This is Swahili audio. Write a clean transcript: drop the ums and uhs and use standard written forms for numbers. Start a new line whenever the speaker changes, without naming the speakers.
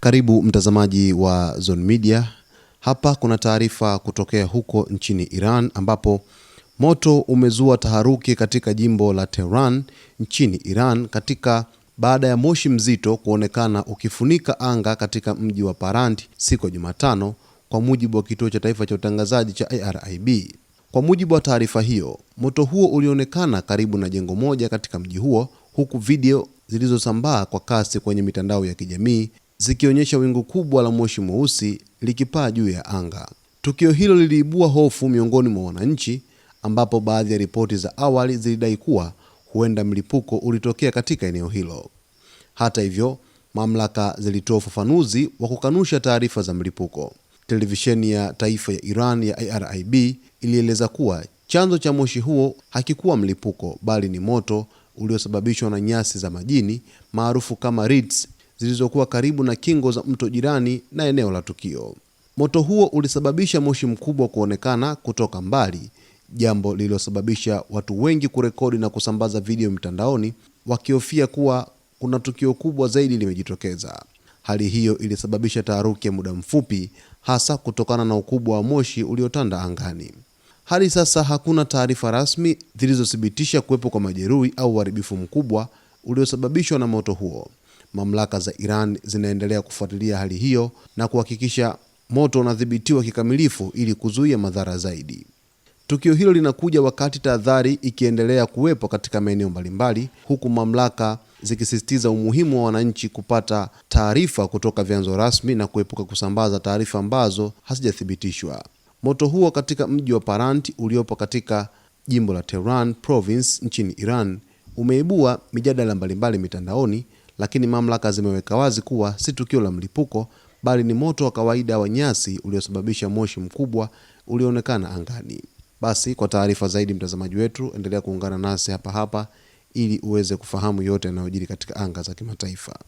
Karibu mtazamaji wa Zone Media. Hapa kuna taarifa kutokea huko nchini Iran ambapo moto umezua taharuki katika jimbo la Tehran nchini Iran baada ya moshi mzito kuonekana ukifunika anga katika mji wa Parand siku ya Jumatano, kwa mujibu wa kituo cha taifa cha utangazaji cha IRIB. Kwa mujibu wa taarifa hiyo, moto huo ulionekana karibu na jengo moja katika mji huo, huku video zilizosambaa kwa kasi kwenye mitandao ya kijamii zikionyesha wingu kubwa la moshi mweusi likipaa juu ya anga. Tukio hilo liliibua hofu miongoni mwa wananchi, ambapo baadhi ya ripoti za awali zilidai kuwa huenda mlipuko ulitokea katika eneo hilo. Hata hivyo, mamlaka zilitoa ufafanuzi wa kukanusha taarifa za mlipuko. Televisheni ya taifa ya Iran ya IRIB ilieleza kuwa chanzo cha moshi huo hakikuwa mlipuko, bali ni moto uliosababishwa na nyasi za majini maarufu kama reeds zilizokuwa karibu na kingo za mto jirani na eneo la tukio. Moto huo ulisababisha moshi mkubwa kuonekana kutoka mbali, jambo lililosababisha watu wengi kurekodi na kusambaza video mtandaoni wakihofia kuwa kuna tukio kubwa zaidi limejitokeza. Hali hiyo ilisababisha taharuki ya muda mfupi, hasa kutokana na ukubwa wa moshi uliotanda angani. Hadi sasa hakuna taarifa rasmi zilizothibitisha kuwepo kwa majeruhi au uharibifu mkubwa uliosababishwa na moto huo. Mamlaka za Iran zinaendelea kufuatilia hali hiyo na kuhakikisha moto unadhibitiwa kikamilifu ili kuzuia madhara zaidi. Tukio hilo linakuja wakati tahadhari ikiendelea kuwepo katika maeneo mbalimbali, huku mamlaka zikisisitiza umuhimu wa wananchi kupata taarifa kutoka vyanzo rasmi na kuepuka kusambaza taarifa ambazo hazijathibitishwa. Moto huo katika mji wa Parand uliopo katika jimbo la Tehran province nchini Iran umeibua mijadala mbalimbali mitandaoni, lakini mamlaka zimeweka wazi kuwa si tukio la mlipuko, bali ni moto wa kawaida wa nyasi uliosababisha moshi mkubwa ulioonekana angani. Basi kwa taarifa zaidi, mtazamaji wetu, endelea kuungana nasi hapa ili uweze kufahamu yote yanayojiri katika anga za kimataifa.